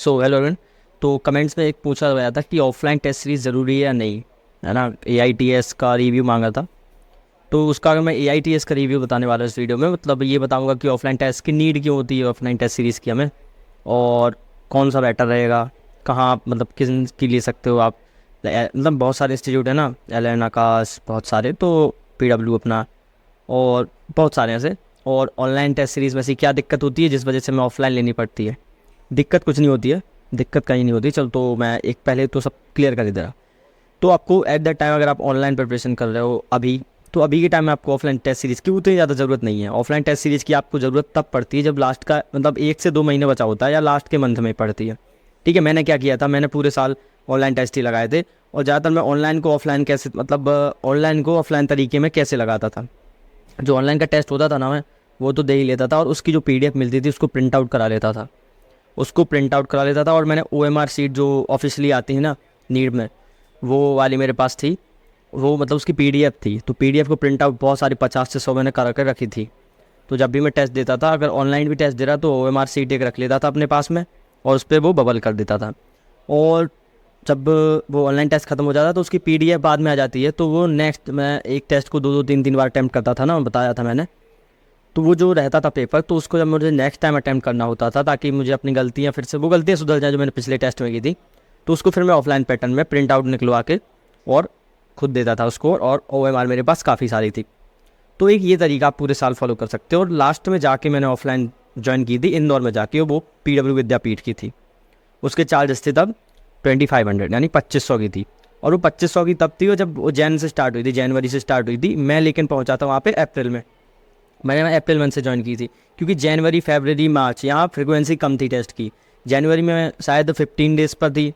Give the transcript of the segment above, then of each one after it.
So hello everyone. तो comments में एक पूछा गया था कि ऑफलाइन टेस्ट सीरीज ज़रूरी है या नहीं, है ना। AITS का रिव्यू मांगा था। तो उसका अगर मैं AITS का रिव्यू बताने वाला हूँ इस वीडियो में, मतलब ये बताऊंगा कि ऑफलाइन टेस्ट की नीड क्यों होती है, ऑफलाइन टेस्ट सीरीज़ की हमें, और कौन सा बेटर रहेगा, कहाँ आप मतलब किस की ले सकते हो आप। मतलब बहुत सारे इंस्टीट्यूट है ना, LN आकाश, बहुत सारे, तो PW अपना, और बहुत सारे ऐसे। और ऑनलाइन टेस्ट सीरीज़ में से क्या दिक्कत होती है जिस वजह से हमें ऑफलाइन लेनी पड़ती है। दिक्कत कुछ नहीं होती है, दिक्कत कहीं नहीं होती। चल तो मैं एक पहले तो सब क्लियर कर दे रहा। तो आपको एट दैट टाइम अगर आप ऑनलाइन प्रिपरेशन कर रहे हो अभी, तो अभी के टाइम में आपको ऑफलाइन टेस्ट सीरीज़ की उतनी ज़्यादा ज़रूरत नहीं है। ऑफलाइन टेस्ट सीरीज़ की आपको ज़रूरत तब पड़ती है जब लास्ट का मतलब 1 से 2 महीने बचा होता है या लास्ट के मंथ में पड़ती है। ठीक है, मैंने क्या किया था, मैंने पूरे साल ऑनलाइन टेस्ट ही लगाए थे। और ज़्यादातर मैं ऑनलाइन को ऑफलाइन कैसे मतलब ऑनलाइन को ऑफलाइन तरीके में कैसे लगाता था। जो ऑनलाइन का टेस्ट होता था ना, मैं वो तो दे ही लेता था, और उसकी जो PDF मिलती थी उसको प्रिंट आउट करा लेता था। उसको प्रिंट आउट करा लेता था और मैंने OMR शीट जो ऑफिशियली आती है ना नीड में, वो वाली मेरे पास थी। वो मतलब उसकी PDF थी, तो PDF को प्रिंट आउट बहुत सारी 50 से 100 मैंने करा कर रखी थी। तो जब भी मैं टेस्ट देता था, अगर ऑनलाइन भी टेस्ट दे रहा तो OMR शीट एक रख लेता था अपने पास में, और उस पर वो बबल कर देता था। और जब वो ऑनलाइन टेस्ट खत्म हो जाता तो उसकी PDF बाद में आ जाती है। तो वो नेक्स्ट मैं एक टेस्ट को 2-2 3-3 बार अटैम्प्ट करता था ना, बताया था मैंने। तो वो जो रहता था पेपर, तो उसको जब मुझे नेक्स्ट टाइम अटैम्प्ट करना होता था ताकि मुझे अपनी गलतियाँ फिर से वो गलतियाँ सुधर जाए जो मैंने पिछले टेस्ट में की थी, तो उसको फिर मैं ऑफलाइन पैटर्न में प्रिंट आउट निकलवा के और खुद देता था उसको। और OMR मेरे पास काफ़ी सारी थी। तो एक ये तरीका आप पूरे साल फॉलो कर सकते हो। और लास्ट में जाके मैंने ऑफलाइन ज्वाइन की थी इंदौर में जाके, वो PW विद्यापीठ की थी। उसके चार्जेस थे तब 2500 यानी 2500 की थी। और वो 2500 की तब थी और जब वो जनवरी से स्टार्ट हुई थी। मैं लेकिन पहुंचा था वहाँ पे अप्रैल में। मैंने अप्रैल मंथ से ज्वाइन की थी, क्योंकि जनवरी फरवरी मार्च यहाँ फ्रिक्वेंसी कम थी टेस्ट की। जनवरी में शायद 15 डेज़ पर थी,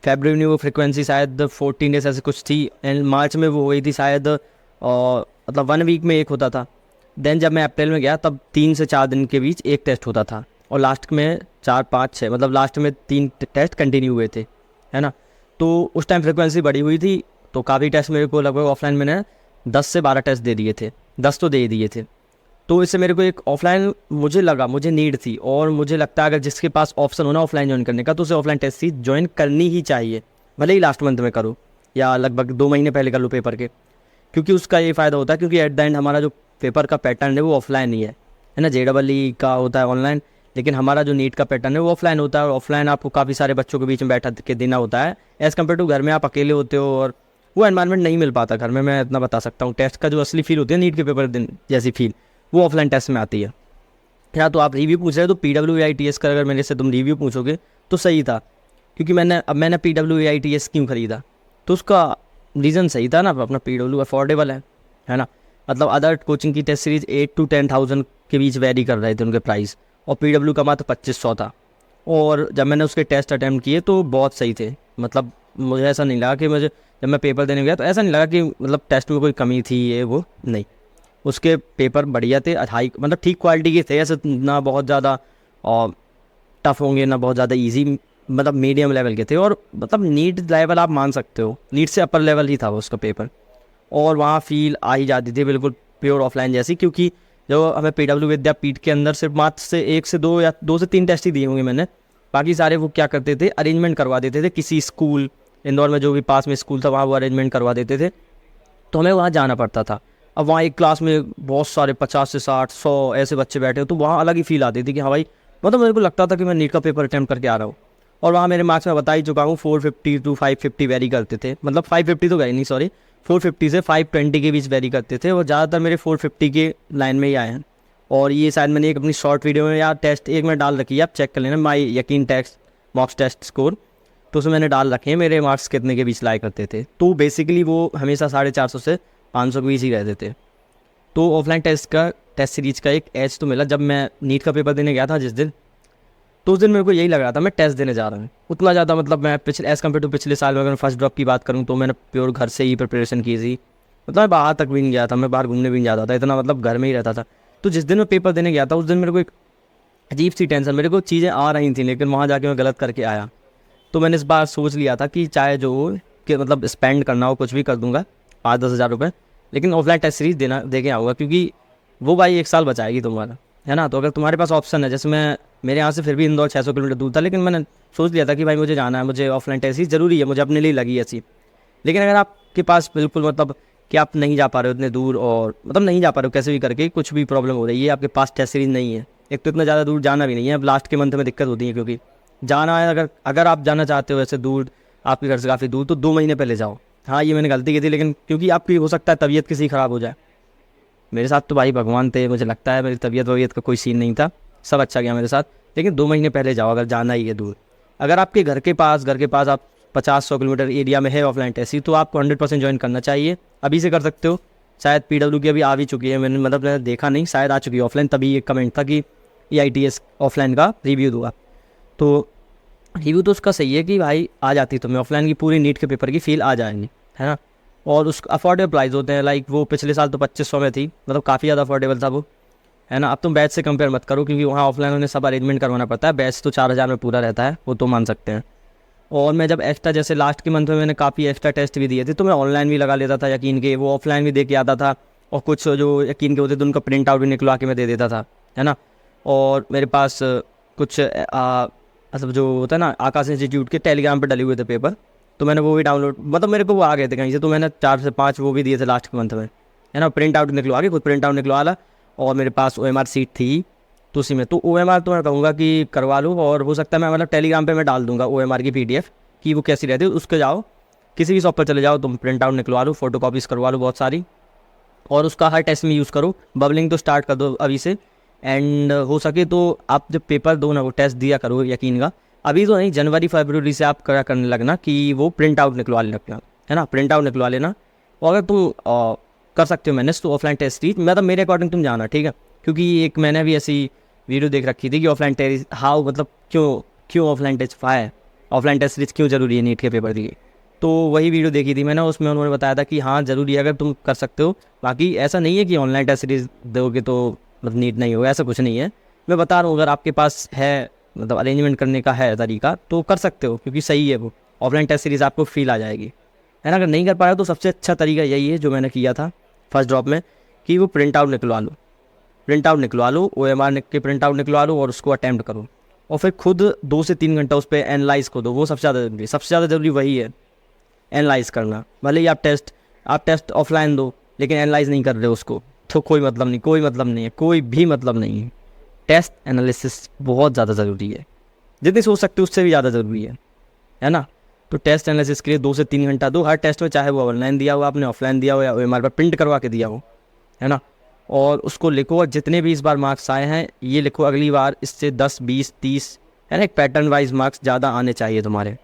फरवरी में वो फ्रिक्वेंसी शायद 14 डेज़ ऐसे कुछ थी, एंड मार्च में वो हुई थी शायद मतलब 1 वीक में एक होता था। देन जब मैं अप्रैल में गया तब 3 से 4 दिन के बीच एक टेस्ट होता था, और लास्ट में 4 5 6 मतलब लास्ट में 3 टेस्ट कंटिन्यू हुए थे, है ना। तो उस टाइम फ्रिक्वेंसी बढ़ी हुई थी, तो काफ़ी टेस्ट मेरे को लगभग ऑफलाइन मैंने 10 से 12 टेस्ट दे दिए थे, 10 तो दे ही दिए थे। तो इससे मेरे को एक ऑफलाइन मुझे नीड थी, और मुझे लगता है अगर जिसके पास ऑप्शन हो ना ऑफलाइन ज्वाइन करने का, तो उसे ऑफलाइन टेस्ट सीरीज ज्वाइन करनी ही चाहिए। भले ही लास्ट मंथ में करो या लगभग 2 महीने पहले कर लो पेपर के, क्योंकि उसका ये फ़ायदा होता है, क्योंकि एट द एंड हमारा जो पेपर का पैटर्न है वो ऑफलाइन ही है ना। JEE का होता है ऑनलाइन, लेकिन हमारा जो नीट का पैटर्न है वो ऑफलाइन होता है। और ऑफलाइन आपको काफ़ी सारे बच्चों के बीच में बैठा के देना होता है, एज़ कम्पेयर टू घर में आप अकेले होते हो, और वो एनवायरनमेंट नहीं मिल पाता घर में। मैं इतना बता सकता हूँ, टेस्ट का जो असली फील होती है नीट के पेपर दिन जैसी फील, वो ऑफलाइन टेस्ट में आती है। या तो आप रिव्यू पूछ रहे हो तो PWAITS का अगर मेरे से तुम रिव्यू पूछोगे तो सही था, क्योंकि मैंने PWAITS क्यों ख़रीदा, तो उसका रीज़न सही था ना। अपना PW अफोर्डेबल है ना। मतलब अदर कोचिंग की टेस्ट सीरीज़ 8 to 10,000 के बीच वेरी कर रहे थे उनके प्राइस, और PW का मात्र 2500 था। और जब मैंने उसके टेस्ट अटैम्प्ट किए तो बहुत सही थे। मतलब मुझे ऐसा नहीं लगा कि मुझे, जब मैं पेपर देने गया तो ऐसा नहीं लगा कि मतलब टेस्ट में कोई कमी थी, ये वो नहीं। उसके पेपर बढ़िया थे, हाई मतलब ठीक क्वालिटी के थे, ऐसे ना बहुत ज़्यादा और टफ होंगे ना बहुत ज़्यादा इजी, मतलब मीडियम लेवल के थे। और मतलब नीट लेवल आप मान सकते हो, नीट से अपर लेवल ही था वो उसका पेपर। और वहाँ फील आ ही जाती थी बिल्कुल प्योर ऑफलाइन जैसी, क्योंकि जो हमें PW विद्यापीठ के अंदर सिर्फ मात्र से 1 से 2 या 2 से 3 टेस्ट ही दिए होंगे मैंने। बाकी सारे वो क्या करते थे, अरेंजमेंट करवा देते थे किसी स्कूल, इंदौर में जो भी पास में स्कूल था वहाँ वो अरेंजमेंट करवा देते थे, तो हमें वहाँ जाना पड़ता था। अब वहाँ एक क्लास में बहुत सारे 50 से 60 100 ऐसे बच्चे बैठे हो, तो वहाँ अलग ही फील आती थी कि हाँ भाई, मतलब मेरे को लगता था कि मैं नीट का पेपर अटैम्प्ट करके आ रहा हूँ। और वहाँ मेरे मार्क्स मैं बता ही चुका हूँ, 450 to 550 वेरी करते थे। मतलब 550 तो गए नहीं, सॉरी, 450 से 520 के बीच वेरी करते थे, और ज़्यादातर मेरे 450 के लाइन में ही आए हैं। और ये शायद मैंने एक अपनी शॉर्ट वीडियो में या टेस्ट एक में डाल रखी है, आप चेक कर लेना, माई यकीन टेस्ट मॉक्स टेस्ट स्कोर, तो उसमें मैंने डाल रखे हैं मेरे मार्क्स कितने के बीच लाया करते थे। तो बेसिकली वो हमेशा 450 से 500 के बीच ही रहते थे। तो ऑफलाइन टेस्ट सीरीज का एक एज तो मिला। जब मैं नीट का पेपर देने गया था जिस दिन, तो उस दिन मेरे को यही लग रहा था मैं टेस्ट देने जा रहा हूँ। उतना ज़्यादा मतलब मैं पिछले एज़ कम्पेयर टू पिछले साल में अगर मैं फर्स्ट ड्रॉप की बात करूँ तो मैंने प्योर घर से ही प्रिपरेशन की थी। मतलब मैं बाहर तक भी नहीं गया था, मैं बाहर घूमने भी नहीं जाता था इतना, मतलब घर में ही रहता था। तो जिस दिन मैं पेपर देने गया था उस दिन मेरे को एक अजीब सी टेंशन, मेरे को चीज़ें आ रही थी लेकिन वहाँ जाके मैं गलत करके आया। तो मैंने इस बार सोच लिया था कि चाहे जो हो कि मतलब स्पेंड करना हो कुछ भी कर दूंगा, 5-10 हज़ार रुपये, लेकिन ऑफलाइन टेस्ट सीरीज दे के आऊँगा, क्योंकि वो भाई 1 साल बचाएगी तुम्हारा। है ना। तो अगर तुम्हारे पास ऑप्शन है, जैसे मेरे यहाँ से फिर भी इंदौर 600 किलोमीटर दूर था, लेकिन मैंने सोच लिया था कि भाई मुझे जाना है, मुझे ऑफलाइन टेस्ट सीरीज ज़रूरी है, मुझे अपने लिए लगी ऐसी। लेकिन अगर आपके पास बिल्कुल मतलब कि आप नहीं जा पा रहे हो इतने दूर, और मतलब नहीं जा पा रहे हो कैसे भी करके, कुछ भी प्रॉब्लम हो रही है, आपके पास टेस्ट सीरीज नहीं है, एक तो इतना ज़्यादा दूर जाना भी नहीं है, अब लास्ट के मंथ में दिक्कत होती है, क्योंकि जाना है अगर आप जाना चाहते हो ऐसे दूर, आपके घर से काफ़ी दूर, तो 2 महीने पहले जाओ। हाँ, ये मैंने गलती की थी, लेकिन क्योंकि आपकी हो सकता है तबीयत किसी ख़राब हो जाए। मेरे साथ तो भाई भगवान थे, मुझे लगता है मेरी तबीयत वबीयत का कोई सीन नहीं था, सब अच्छा गया मेरे साथ। लेकिन 2 महीने पहले जाओ अगर जाना ही है दूर। अगर आपके घर के पास आप 50-100 किलोमीटर एरिया में है ऑफलाइन टेस्ट, तो आपको 100% ज्वाइन करना चाहिए, अभी से कर सकते हो। शायद PW की अभी आ भी चुकी है, मैंने देखा नहीं, शायद आ चुकी है ऑफलाइन, तभी एक कमेंट था कि EITS ऑफलाइन का रिव्यू दूंगा। तो रिव्यू तो उसका सही है कि भाई आ जाती तो मैं ऑफलाइन की पूरी नीट के पेपर की फील आ जाएंगी, है ना। और उस अफोर्डेबल प्राइस होते हैं, लाइक वो पिछले साल तो 2500 में थी, मतलब काफ़ी ज़्यादा अफोर्डेबल था वो, है ना। अब तुम बैच से कंपेयर मत करो, क्योंकि वहाँ ऑफलाइन उन्हें सब अरेंजमेंट करवाना पड़ता है, बैच तो 4000 में पूरा रहता है, वो तो मान सकते हैं। और मैं जब एक्स्ट्रा, जैसे लास्ट के मंथ में मैंने काफ़ी एक्स्ट्रा टेस्ट भी दिए थे, तो मैं ऑनलाइन भी लगा लेता था यकीन के, वो ऑफलाइन भी दे के आता था, और कुछ जो यकीन के होते थे उनका प्रिंट आउट भी निकलवा के मैं दे देता था, है ना। और मेरे पास कुछ मतलब जो होता है ना आकाश इंस्टीट्यूट के टेलीग्राम पर डले हुए थे पेपर, तो मैंने वो भी डाउनलोड, मतलब मेरे को वो आ गए थे कहीं से, तो मैंने 4 से 5 वो भी दिए थे लास्ट के मंथ में, है ना। प्रिंट आउट निकलवा के, खुद प्रिंट आउट निकलवा ला। और मेरे पास OMR सीट थी, तो उसी में तो OMR तो मैं कहूँगा कि करवा लूँ, और हो सकता है मैं मतलब टेलीग्राम पे मैं डाल दूँगा OMR की PDF कि वो कैसी रहती है, उसके जाओ किसी भी शॉप पर चले जाओ, तुम प्रिंट आउट निकलवा लो, फोटो कॉपीज़ करवा लो बहुत सारी, और उसका हर टेस्ट में यूज़ करो। बबलिंग तो स्टार्ट कर दो अभी से, एंड हो सके तो आप जब पेपर दो ना, वो टेस्ट दिया करो यकीन का, अभी तो नहीं, जनवरी फरवरी से आप करने लगना कि वो प्रिंट आउट निकलवा लेना, है ना, प्रिंट आउट निकलवा लेना। और अगर तुम कर सकते हो मैनेज, तो ऑफलाइन टेस्ट सीरीज मतलब मेरे अकॉर्डिंग तुम जाना, ठीक है। क्योंकि एक मैंने भी ऐसी वीडियो देख रखी थी कि ऑफलाइन टेस्ट हाउ, मतलब क्यों ऑफलाइन टेस्ट है, ऑफलाइन टेस्ट सीरीज क्यों ज़रूरी है नीट के पेपर के। तो वही वीडियो देखी थी मैंने, उसमें उन्होंने बताया था कि हाँ ज़रूरी है अगर तुम कर सकते हो। बाकी ऐसा नहीं है कि ऑनलाइन टेस्ट सीरीज दोगे तो मतलब नीट नहीं होगा, ऐसा कुछ नहीं है। मैं बता रहा हूँ अगर आपके पास है मतलब अरेंजमेंट करने का है तरीका, तो कर सकते हो, क्योंकि सही है वो ऑफलाइन टेस्ट सीरीज़ आपको फील आ जाएगी, है ना। अगर नहीं कर पाया तो सबसे अच्छा तरीका यही है जो मैंने किया था फर्स्ट ड्रॉप में, कि वो प्रिंट आउट निकलवा लो, OMR के प्रिंट आउट निकलवा लो, और उसको अटैम्प्ट करो, और फिर खुद 2 से 3 घंटा उस पर एनालाइज को दो। वो सबसे ज़्यादा जरूरी है, सबसे ज़्यादा जरूरी वही है, एनालाइज करना। भले ही आप टेस्ट ऑफलाइन दो, लेकिन एनालाइज नहीं कर रहे हो उसको, तो कोई मतलब नहीं है, कोई भी मतलब नहीं है। टेस्ट एनालिसिस बहुत ज़्यादा ज़रूरी है, जितनी सोच सकते हो उससे भी ज़्यादा ज़रूरी है ना। तो टेस्ट एनालिसिस के लिए 2 से 3 घंटा दो हर टेस्ट में, चाहे वो ऑनलाइन दिया हो आपने, ऑफलाइन दिया हो, या OMR पर प्रिंट करवा के दिया हो, है ना। और उसको लिखो, और जितने भी इस बार मार्क्स आए हैं ये लिखो, अगली बार इससे 10, 20, 30, है ना, एक पैटर्न वाइज मार्क्स ज़्यादा आने चाहिए तुम्हारे।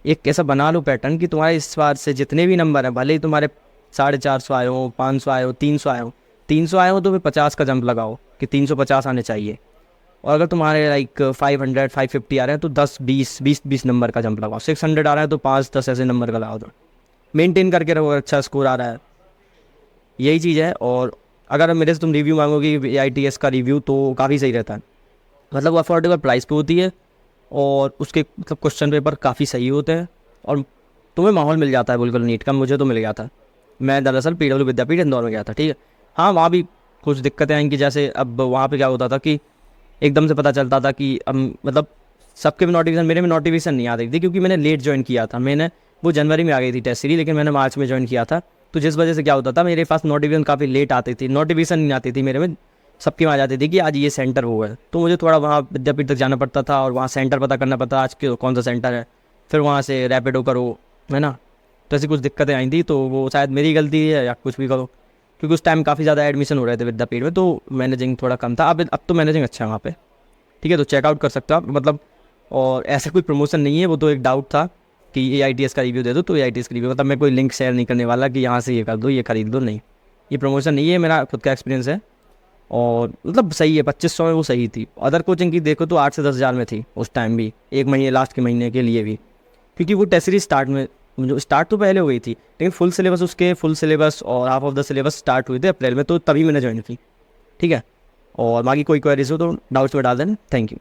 एक कैसा बना लो पैटर्न कि तुम्हारे इस बार से जितने भी नंबर हैं, भले ही तुम्हारे 450 आए हो, 500 आए हो, 300 आए हो, 300 आए हो तो फिर 50 का जंप लगाओ कि 350 आने चाहिए। और अगर तुम्हारे लाइक 500, 550 आ रहे हैं तो 10, 20 नंबर का जंप लगाओ। 600 आ रहा है तो 5, 10 ऐसे नंबर का लगाओ, तो मेंटेन करके रहो, अच्छा स्कोर आ रहा है, यही चीज़ है। और अगर मेरे से तुम रिव्यू मांगोगे EITS का रिव्यू, तो काफ़ी सही रहता है, मतलब वो अफोर्डेबल प्राइस पे होती है, और उसके मतलब क्वेश्चन पेपर काफ़ी सही होते हैं, और तुम्हें माहौल मिल जाता है बिल्कुल नीट का। मुझे तो मिल गया था, मैं दरअसल PW विद्यापीठ इंदौर में गया था, ठीक है। हाँ, वहाँ भी कुछ दिक्कतें आई कि जैसे अब वहाँ पे क्या होता था कि एकदम से पता चलता था कि अब मतलब सबके में नोटिफिकेशन, मेरे में नोटिफिकेशन नहीं आ रही थी, क्योंकि मैंने लेट ज्वाइन किया था। मैंने वो जनवरी में आ गई थी टेस्ट सीरीज, लेकिन मैंने मार्च में ज्वाइन किया था, तो जिस वजह से क्या होता था मेरे पास नोटिफिकेशन काफ़ी लेट आती थी, नोटिफिकेशन नहीं आती थी मेरे में, सबकी में आ जाती थी कि आज ये सेंटर वो है। तो मुझे थोड़ा वहाँ विद्यापीठ तक जाना पड़ता था, और वहाँ सेंटर पता करना पड़ता आज के कौन सा सेंटर है, फिर वहाँ से रैपिडो करो, है ना। तो ऐसी कुछ दिक्कतें आई थी, तो वो शायद मेरी गलती है या कुछ भी करो, क्योंकि उस टाइम काफ़ी ज़्यादा एडमिशन हो रहे थे विद्यापीठ में, तो मैनेजिंग थोड़ा कम था। अब तो मैनेजिंग अच्छा है वहाँ पे, ठीक है। तो चेकआउट कर सकते हो आप, मतलब। और ऐसा कोई प्रमोशन नहीं है, वो तो एक डाउट था कि EITS का रिव्यू दे दो, तो EITS का रिव्यू, मतलब मैं कोई लिंक शेयर नहीं करने वाला कि यहाँ से ये कर दो, ये खरीद दो, नहीं, ये प्रमोशन नहीं है, मेरा खुद का एक्सपीरियंस है। और मतलब सही है, 2500 में वो सही थी। अदर कोचिंग की देखो तो 8 से 10 हज़ार में थी उस टाइम भी, एक महीने लास्ट के महीने के लिए भी, क्योंकि वो टेस्ट सीरीज स्टार्ट तो पहले हो गई थी, लेकिन फुल सिलेबस और half of the syllabus start हुए थे अप्रैल में, तो तभी मैंने ज्वाइन की, ठीक है। और बाकी कोई क्वेरीज हो तो डाउट्स में डाल देना। Thank you.